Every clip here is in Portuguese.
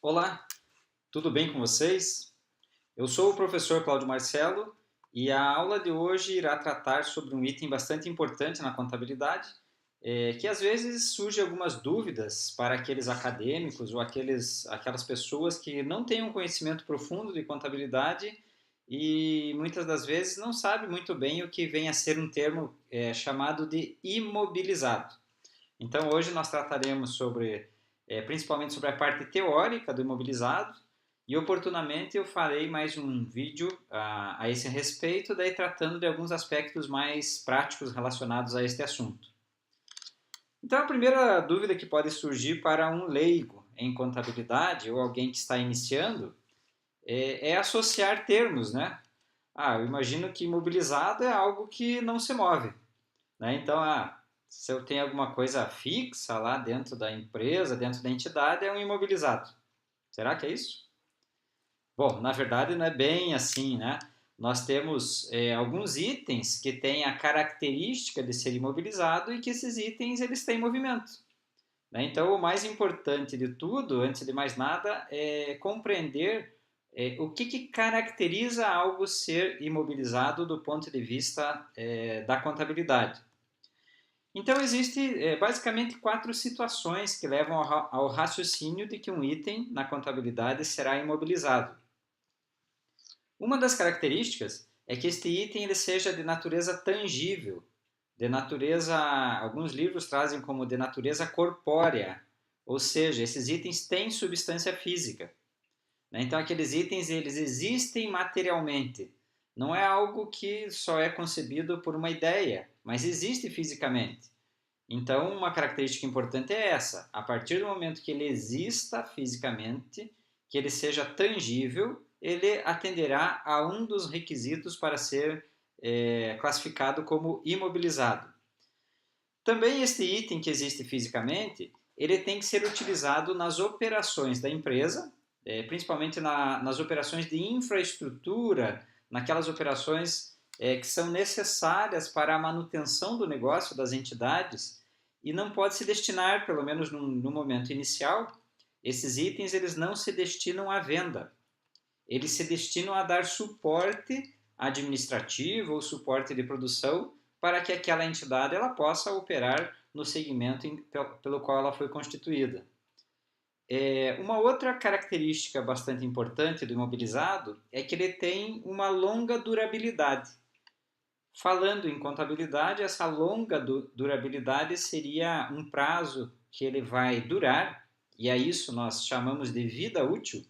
Olá, tudo bem com vocês? Eu sou o professor Cláudio Marcelo e a aula de hoje irá tratar sobre um item bastante importante na contabilidade, que às vezes surge algumas dúvidas para aqueles acadêmicos ou aquelas pessoas que não têm um conhecimento profundo de contabilidade e muitas das vezes não sabem muito bem o que vem a ser um termo chamado de imobilizado. Então hoje nós trataremos principalmente sobre a parte teórica do imobilizado e oportunamente eu farei mais um vídeo a esse respeito, daí tratando de alguns aspectos mais práticos relacionados a este assunto. Então a primeira dúvida que pode surgir para um leigo em contabilidade ou alguém que está iniciando é associar termos, né? Eu imagino que imobilizado é algo que não se move, né? Então, se eu tenho alguma coisa fixa lá dentro da empresa, dentro da entidade, é um imobilizado. Será que é isso? Bom, na verdade não é bem assim, né? Nós temos alguns itens que têm a característica de ser imobilizado e que esses itens eles têm movimento, né? Então, o mais importante de tudo, antes de mais nada, é compreender o que caracteriza algo ser imobilizado do ponto de vista da contabilidade. Então, existem basicamente quatro situações que levam ao raciocínio de que um item na contabilidade será imobilizado. Uma das características é que este item ele seja de natureza tangível, de natureza, alguns livros trazem como de natureza corpórea, ou seja, esses itens têm substância física, né? Então, aqueles itens eles existem materialmente. Não é algo que só é concebido por uma ideia, mas existe fisicamente. Então, uma característica importante é essa: a partir do momento que ele exista fisicamente, que ele seja tangível, ele atenderá a um dos requisitos para ser classificado como imobilizado. Também este item que existe fisicamente, ele tem que ser utilizado nas operações da empresa, principalmente nas operações de infraestrutura, naquelas operações que são necessárias para a manutenção do negócio das entidades e não pode se destinar, pelo menos no momento inicial, esses itens eles não se destinam à venda. Eles se destinam a dar suporte administrativo ou suporte de produção para que aquela entidade ela possa operar no segmento pelo qual ela foi constituída. Uma outra característica bastante importante do imobilizado é que ele tem uma longa durabilidade. Falando em contabilidade, essa longa durabilidade seria um prazo que ele vai durar, e a isso nós chamamos de vida útil.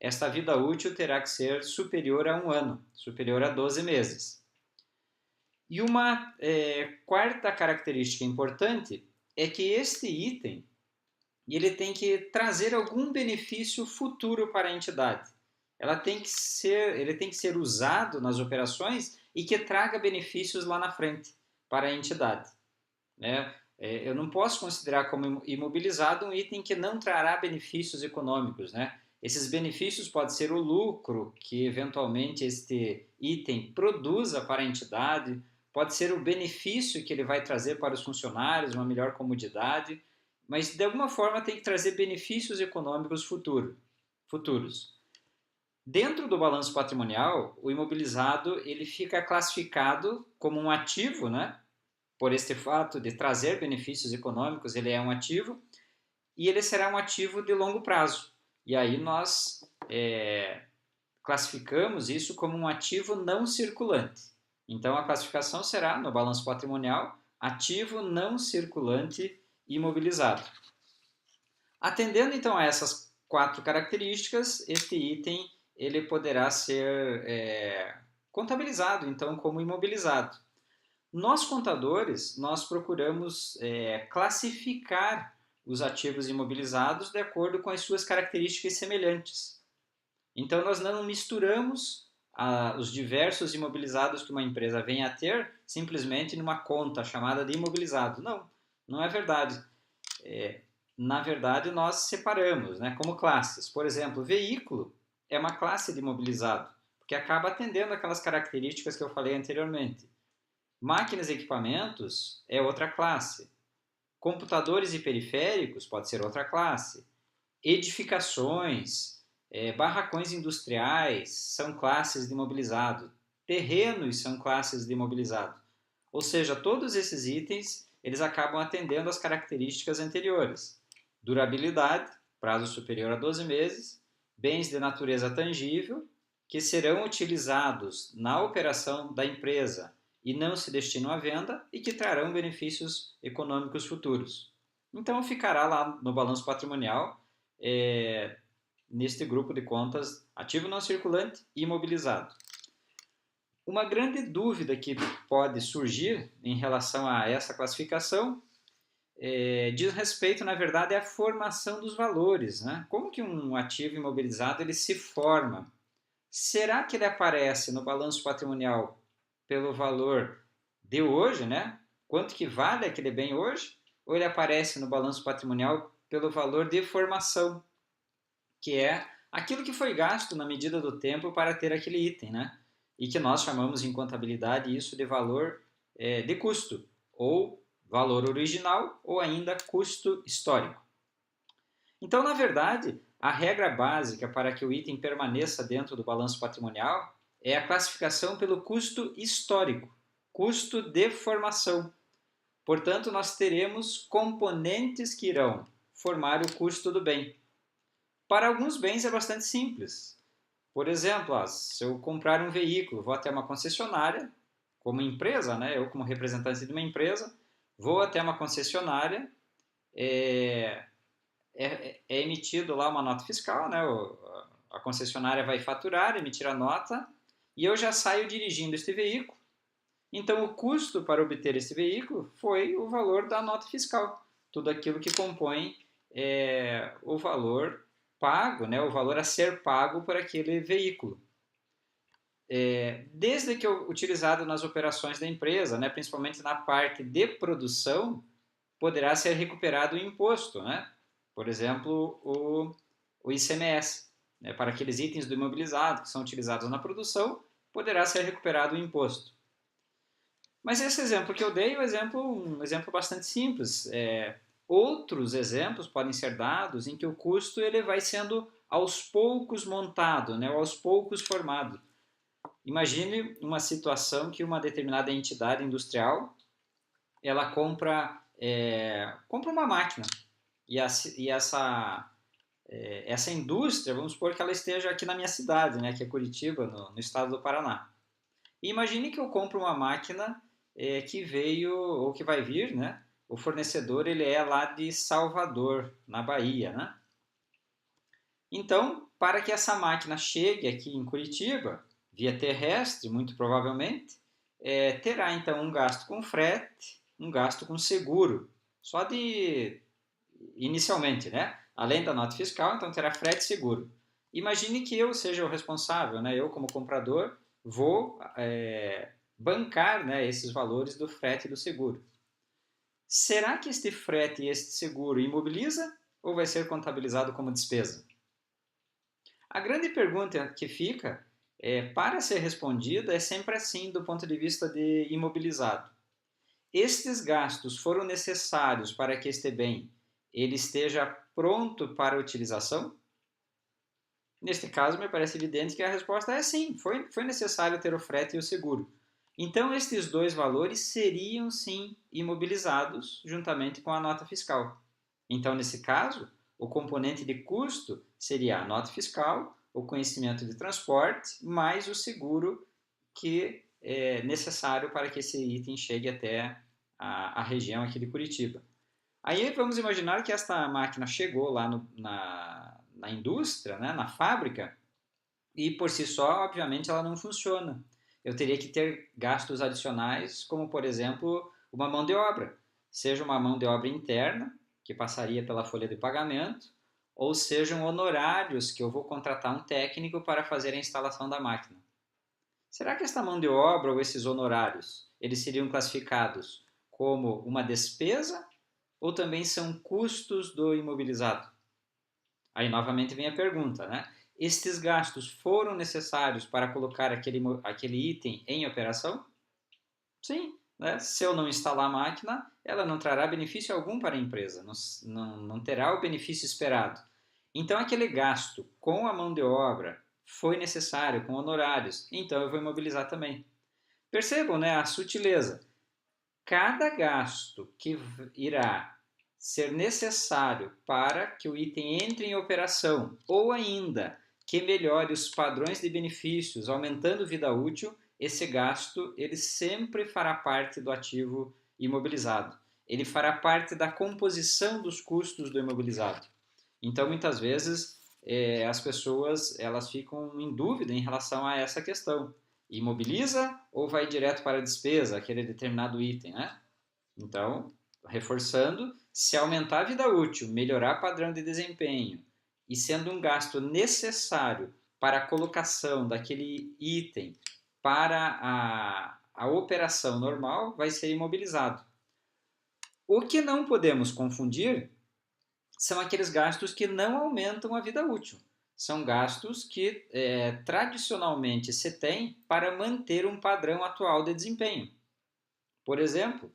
Esta vida útil terá que ser superior a um ano, superior a 12 meses. E uma quarta característica importante é que este item ele tem que trazer algum benefício futuro para a entidade. Ele tem que ser usado nas operações e que traga benefícios lá na frente para a entidade, né? Eu não posso considerar como imobilizado um item que não trará benefícios econômicos, né? Esses benefícios pode ser o lucro que eventualmente este item produza para a entidade, pode ser o benefício que ele vai trazer para os funcionários, uma melhor comodidade, mas de alguma forma tem que trazer benefícios econômicos futuros. Dentro do balanço patrimonial, o imobilizado ele fica classificado como um ativo, né? Por este fato de trazer benefícios econômicos, ele é um ativo e ele será um ativo de longo prazo. E aí nós classificamos isso como um ativo não circulante. Então a classificação será, no balanço patrimonial, ativo não circulante imobilizado. Atendendo então a essas quatro características, este item ele poderá ser contabilizado então como imobilizado. Nós contadores, nós procuramos classificar os ativos imobilizados de acordo com as suas características semelhantes. Então nós não misturamos os diversos imobilizados que uma empresa vem a ter simplesmente numa conta chamada de imobilizado. Não, não é verdade. Na verdade, nós separamos, né, como classes. Por exemplo, veículo é uma classe de imobilizado, porque acaba atendendo aquelas características que eu falei anteriormente. Máquinas e equipamentos é outra classe. Computadores e periféricos pode ser outra classe. Edificações, barracões industriais são classes de imobilizado, terrenos são classes de imobilizado. Ou seja, todos esses itens eles acabam atendendo às características anteriores. Durabilidade, prazo superior a 12 meses, bens de natureza tangível, que serão utilizados na operação da empresa e não se destinam à venda e que trarão benefícios econômicos futuros. Então ficará lá no balanço patrimonial neste grupo de contas ativo não circulante e imobilizado. Uma grande dúvida que pode surgir em relação a essa classificação diz respeito, na verdade, à formação dos valores, né? Como que um ativo imobilizado ele se forma? Será que ele aparece no balanço patrimonial pelo valor de hoje, né? Quanto que vale aquele bem hoje? Ou ele aparece no balanço patrimonial pelo valor de formação, que é aquilo que foi gasto na medida do tempo para ter aquele item, né? E que nós chamamos em contabilidade isso de valor de custo, ou valor original, ou ainda custo histórico. Então, na verdade, a regra básica para que o item permaneça dentro do balanço patrimonial é a classificação pelo custo histórico, custo de formação. Portanto, nós teremos componentes que irão formar o custo do bem. Para alguns bens é bastante simples. Por exemplo, se eu comprar um veículo, vou até uma concessionária, como empresa, né? Eu como representante de uma empresa, vou até uma concessionária, é emitido lá uma nota fiscal, né? A concessionária vai faturar, emitir a nota, e eu já saio dirigindo este veículo. Então, o custo para obter esse veículo foi o valor da nota fiscal, tudo aquilo que compõe o valor pago, né? O valor a ser pago por aquele veículo. Desde que utilizado nas operações da empresa, né? Principalmente na parte de produção, poderá ser recuperado o imposto, né? Por exemplo, o ICMS, né? Para aqueles itens do imobilizado que são utilizados na produção, poderá ser recuperado o imposto. Mas esse exemplo que eu dei é um exemplo bastante simples. Outros exemplos podem ser dados em que o custo ele vai sendo aos poucos montado, né? Aos poucos formado. Imagine uma situação que uma determinada entidade industrial ela compra uma máquina e essa indústria, vamos supor que ela esteja aqui na minha cidade, né, que é Curitiba, no estado do Paraná. E imagine que eu compro uma máquina que veio ou que vai vir, né? O fornecedor ele é lá de Salvador, na Bahia, né? Então, para que essa máquina chegue aqui em Curitiba, via terrestre, muito provavelmente, terá então um gasto com frete, um gasto com seguro, só de inicialmente, né? Além da nota fiscal, então terá frete e seguro. Imagine que eu seja o responsável, né? Eu como comprador vou bancar, né, esses valores do frete e do seguro. Será que este frete e este seguro imobiliza ou vai ser contabilizado como despesa? A grande pergunta que fica para ser respondida é sempre assim do ponto de vista de imobilizado. Estes gastos foram necessários para que este bem ele esteja pronto para utilização? Neste caso, me parece evidente que a resposta é sim, foi necessário ter o frete e o seguro. Então, estes dois valores seriam sim imobilizados juntamente com a nota fiscal. Então, nesse caso, o componente de custo seria a nota fiscal, o conhecimento de transporte, mais o seguro que é necessário para que esse item chegue até a região aqui de Curitiba. Aí vamos imaginar que esta máquina chegou lá na indústria, né, na fábrica, e por si só, obviamente, ela não funciona. Eu teria que ter gastos adicionais, como por exemplo, uma mão de obra. Seja uma mão de obra interna, que passaria pela folha de pagamento, ou sejam honorários que eu vou contratar um técnico para fazer a instalação da máquina. Será que esta mão de obra ou esses honorários, eles seriam classificados como uma despesa ou também são custos do imobilizado? Aí novamente vem a pergunta, né? Estes gastos foram necessários para colocar aquele item em operação? Sim, né? Se eu não instalar a máquina, ela não trará benefício algum para a empresa, não terá o benefício esperado. Então, aquele gasto com a mão de obra foi necessário, com honorários, então eu vou imobilizar também. Percebam, né, a sutileza. Cada gasto que irá ser necessário para que o item entre em operação ou ainda que melhore os padrões de benefícios, aumentando vida útil, esse gasto ele sempre fará parte do ativo imobilizado. Ele fará parte da composição dos custos do imobilizado. Então, muitas vezes, as pessoas elas ficam em dúvida em relação a essa questão. Imobiliza ou vai direto para a despesa, aquele determinado item, né? Então, reforçando, se aumentar a vida útil, melhorar o padrão de desempenho e sendo um gasto necessário para a colocação daquele item para a operação normal, vai ser imobilizado. O que não podemos confundir são aqueles gastos que não aumentam a vida útil. São gastos que tradicionalmente se tem para manter um padrão atual de desempenho. Por exemplo,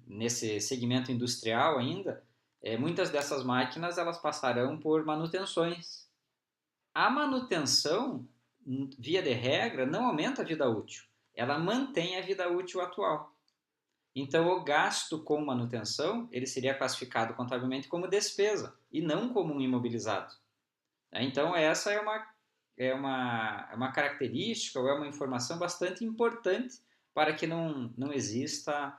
nesse segmento industrial ainda, muitas dessas máquinas elas passarão por manutenções. A manutenção, via de regra, não aumenta a vida útil, ela mantém a vida útil atual. Então, o gasto com manutenção ele seria classificado contabilmente como despesa e não como um imobilizado. Então, essa é uma característica ou é uma informação bastante importante para que não exista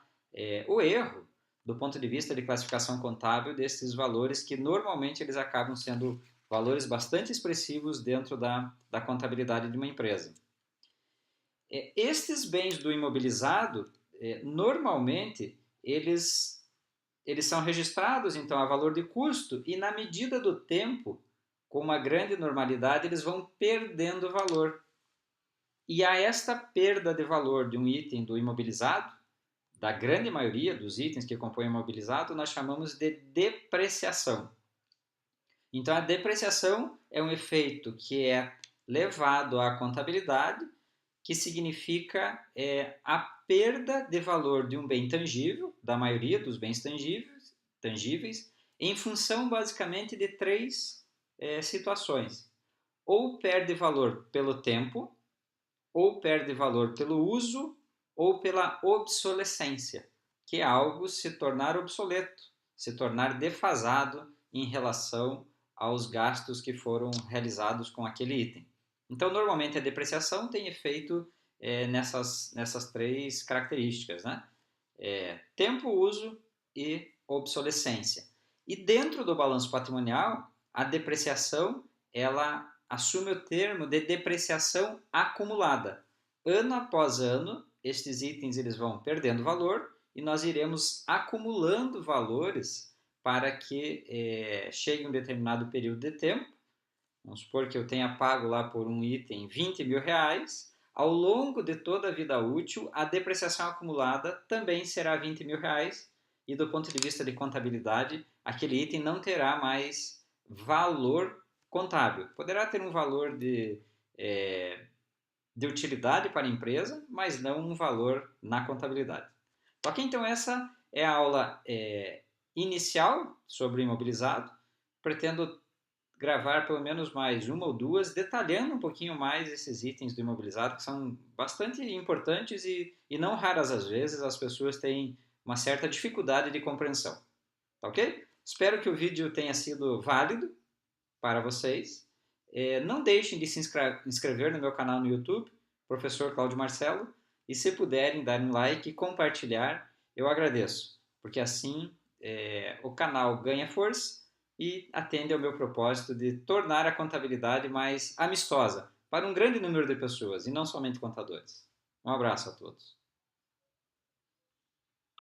o erro do ponto de vista de classificação contábil desses valores que normalmente eles acabam sendo valores bastante expressivos dentro da contabilidade de uma empresa. Estes bens do imobilizado, normalmente, eles são registrados, então, a valor de custo e, na medida do tempo, com uma grande normalidade, eles vão perdendo valor. E a esta perda de valor de um item do imobilizado, da grande maioria dos itens que compõem o imobilizado, nós chamamos de depreciação. Então, a depreciação é um efeito que é levado à contabilidade, que significa a perda de valor de um bem tangível, da maioria dos bens tangíveis, em função basicamente de três situações. Ou perde valor pelo tempo, ou perde valor pelo uso, ou pela obsolescência, que é algo se tornar obsoleto, se tornar defasado em relação aos gastos que foram realizados com aquele item. Então, normalmente a depreciação tem efeito nessas três características, né? Tempo, uso e obsolescência. E dentro do balanço patrimonial, a depreciação ela assume o termo de depreciação acumulada. Ano após ano, estes itens eles vão perdendo valor e nós iremos acumulando valores para que chegue um determinado período de tempo. Vamos supor que eu tenha pago lá por um item 20 mil reais. Ao longo de toda a vida útil, a depreciação acumulada também será 20 mil reais. E do ponto de vista de contabilidade, aquele item não terá mais valor contábil. Poderá ter um valor de utilidade para a empresa, mas não um valor na contabilidade. Ok? Então essa é a aula inicial sobre o imobilizado. Pretendo gravar pelo menos mais uma ou duas, detalhando um pouquinho mais esses itens do imobilizado, que são bastante importantes e não raras às vezes as pessoas têm uma certa dificuldade de compreensão. Tá ok? Espero que o vídeo tenha sido válido para vocês. Não deixem de se inscrever no meu canal no YouTube, Professor Cláudio Marcelo, e se puderem dar um like e compartilhar, eu agradeço, porque assim o canal ganha força e atende ao meu propósito de tornar a contabilidade mais amistosa para um grande número de pessoas e não somente contadores. Um abraço a todos.